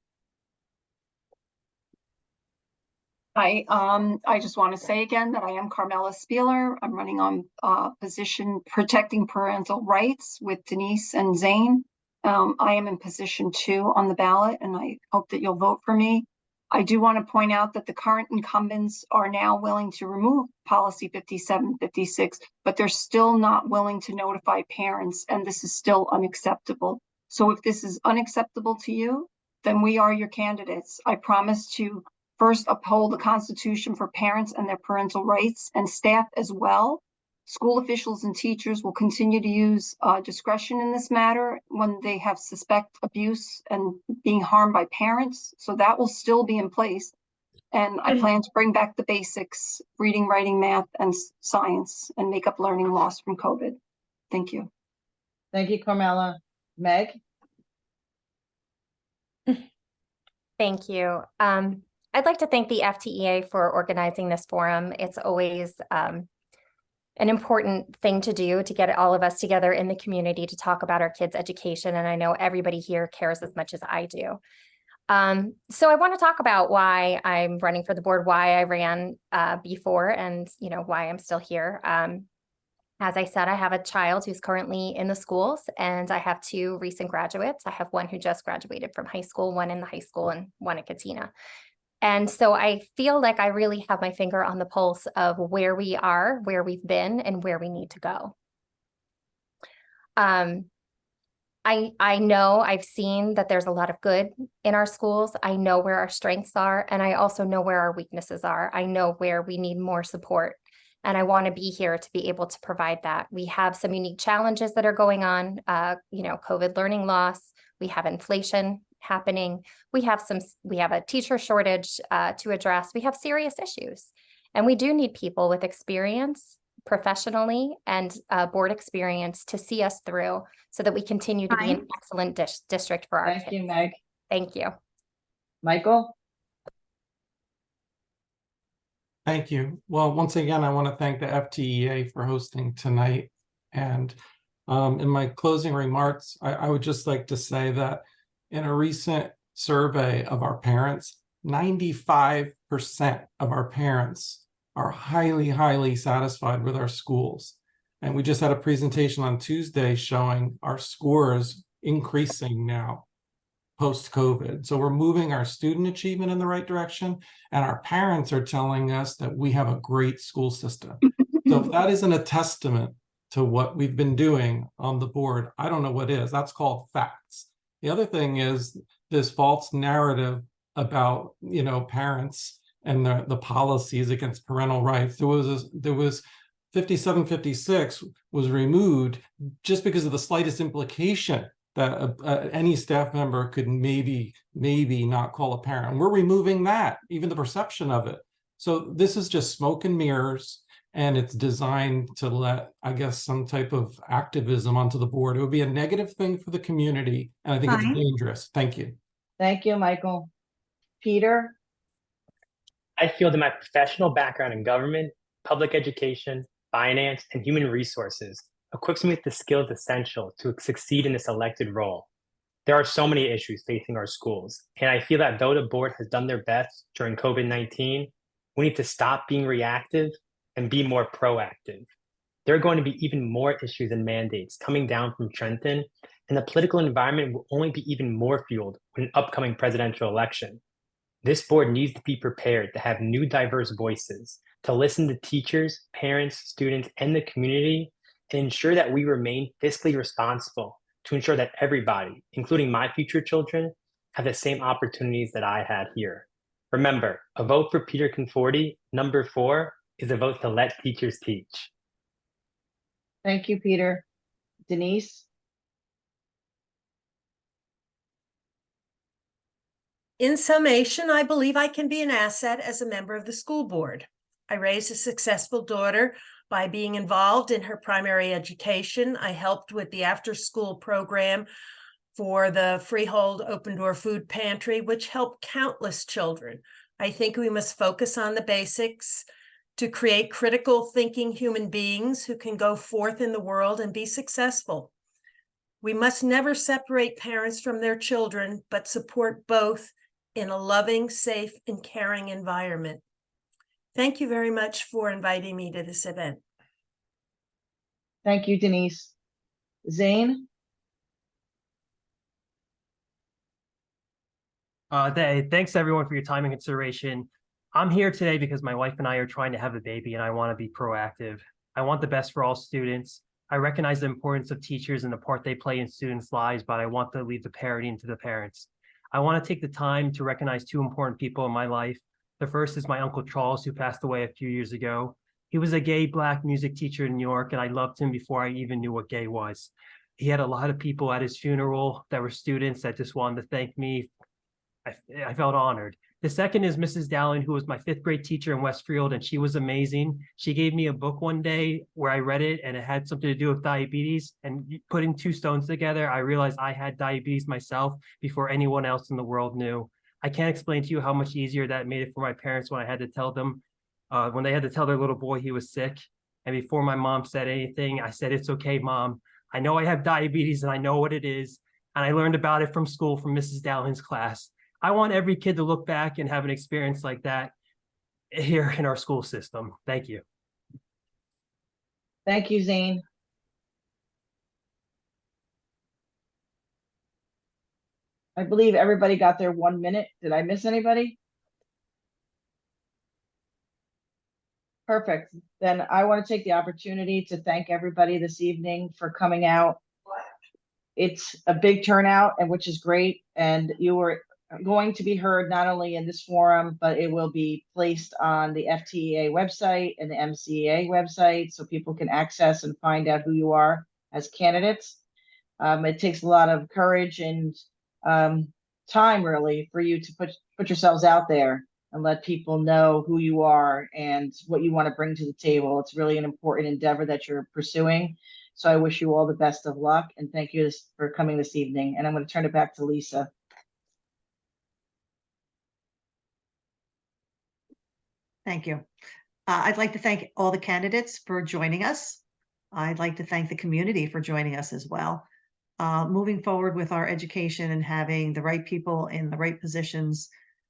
Speaker 8: I just want to say again that I am Carmela Spieler. I'm running on position protecting parental rights with Denise and Zane. I am in position 2 on the ballot, and I hope that you'll vote for me. I do want to point out that the current incumbents are now willing to remove policy 5756, but they're still not willing to notify parents, and this is still unacceptable. So if this is unacceptable to you, then we are your candidates. I promise to first uphold the Constitution for parents and their parental rights and staff as well. School officials and teachers will continue to use discretion in this matter when they have suspect abuse and being harmed by parents. So that will still be in place. And I plan to bring back the basics, reading, writing, math, and science, and make up learning lost from COVID. Thank you.
Speaker 3: Thank you, Carmela. Meg?
Speaker 10: Thank you. I'd like to thank the FTEA for organizing this forum. It's always an important thing to do to get all of us together in the community to talk about our kids' education. And I know everybody here cares as much as I do. So I want to talk about why I'm running for the board, why I ran before, and why I'm still here. As I said, I have a child who's currently in the schools, and I have 2 recent graduates. I have one who just graduated from high school, one in the high school, and one at Katina. And so I feel like I really have my finger on the pulse of where we are, where we've been, and where we need to go. I know I've seen that there's a lot of good in our schools. I know where our strengths are, and I also know where our weaknesses are. I know where we need more support, and I want to be here to be able to provide that. We have some unique challenges that are going on, COVID learning loss. We have inflation happening. We have a teacher shortage to address. We have serious issues, and we do need people with experience professionally and board experience to see us through so that we continue to be an excellent district for our
Speaker 3: Thank
Speaker 10: kids.
Speaker 3: you, Meg.
Speaker 10: Thank you.
Speaker 3: Michael?
Speaker 2: Thank you. Well, once again, I want to thank the FTEA for hosting tonight. And in my closing remarks, I would just like to say that in a recent survey of our parents, 95% of our parents are highly, highly satisfied with our schools. And we just had a presentation on Tuesday showing our scores increasing now post-COVID. So we're moving our student achievement in the right direction, and our parents are telling us that we have a great school system. So if that isn't a testament to what we've been doing on the board, I don't know what is. That's called facts. The other thing is this false narrative about, you know, parents and the policies against parental rights. There was 5756 was removed just because of the slightest implication that any staff member could maybe not call a parent. And we're removing that, even the perception of it. So this is just smoke and mirrors, and it's designed to let, I guess, some type of activism onto the board. It would be a negative thing for the community, and I think it's dangerous. Thank you.
Speaker 3: Thank you, Michael. Peter?
Speaker 4: I feel that my professional background in government, public education, finance, and human resources equips me with the skills essential to succeed in this elected role. There are so many issues facing our schools, and I feel that though the board has done their best during COVID-19, we need to stop being reactive and be more proactive. There are going to be even more issues and mandates coming down from Trenton, and the political environment will only be even more fueled with an upcoming presidential election. This board needs to be prepared to have new diverse voices, to listen to teachers, parents, students, and the community, and ensure that we remain fiscally responsible to ensure that everybody, including my future children, have the same opportunities that I had here. Remember, a vote for Peter Conforti, number 4, is a vote to let teachers teach.
Speaker 3: Thank you, Peter. Denise?
Speaker 5: In summation, I believe I can be an asset as a member of the school board. I raised a successful daughter by being involved in her primary education. I helped with the after-school program for the Freehold Open Door Food Pantry, which helped countless children. I think we must focus on the basics to create critical thinking human beings who can go forth in the world and be successful. We must never separate parents from their children, but support both in a loving, safe, and caring environment. Thank you very much for inviting me to this event.
Speaker 3: Thank you, Denise. Zane?
Speaker 6: Thanks everyone for your time and consideration. I'm here today because my wife and I are trying to have a baby, and I want to be proactive. I want the best for all students. I recognize the importance of teachers and the part they play in students' lives, but I want to leave the parenting to the parents. I want to take the time to recognize 2 important people in my life. The first is my Uncle Charles, who passed away a few years ago. He was a gay Black music teacher in New York, and I loved him before I even knew what gay was. He had a lot of people at his funeral that were students that just wanted to thank me. I felt honored. The second is Mrs. Dallin, who was my 5th grade teacher in Westfield, and she was amazing. She gave me a book one day where I read it, and it had something to do with diabetes. And putting 2 stones together, I realized I had diabetes myself before anyone else in the world knew. I can't explain to you how much easier that made it for my parents when I had to tell them, when they had to tell their little boy he was sick. And before my mom said anything, I said, "It's okay, Mom. I know I have diabetes and I know what it is." And I learned about it from school, from Mrs. Dallin's class. I want every kid to look back and have an experience like that here in our school system. Thank you.
Speaker 3: Thank you, Zane. I believe everybody got their 1 minute. Did I miss anybody? Perfect. Then I want to take the opportunity to thank everybody this evening for coming out. It's a big turnout, and which is great. And you were going to be heard not only in this forum, but it will be placed on the FTEA website and the MCEA website, so people can access and find out who you are as candidates. It takes a lot of courage and time, really, for you to put yourselves out there. and let people know who you are and what you want to bring to the table. It's really an important endeavor that you're pursuing. So I wish you all the best of luck and thank you for coming this evening. And I'm going to turn it back to Lisa.
Speaker 1: Thank you. I'd like to thank all the candidates for joining us. I'd like to thank the community for joining us as well. Moving forward with our education and having the right people in the right positions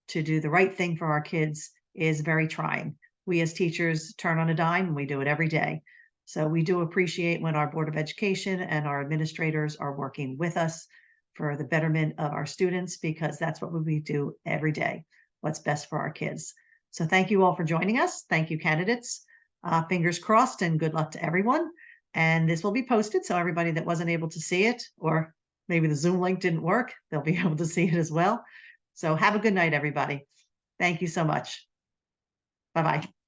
Speaker 1: to do the right thing for our kids is very trying. We as teachers turn on a dime and we do it every day. So we do appreciate when our Board of Education and our administrators are working with us for the betterment of our students, because that's what we do every day, what's best for our kids. So thank you all for joining us. Thank you, candidates. Fingers crossed and good luck to everyone. And this will be posted, so everybody that wasn't able to see it, or maybe the Zoom link didn't work, they'll be able to see it as well. So have a good night, everybody. Thank you so much. Bye-bye.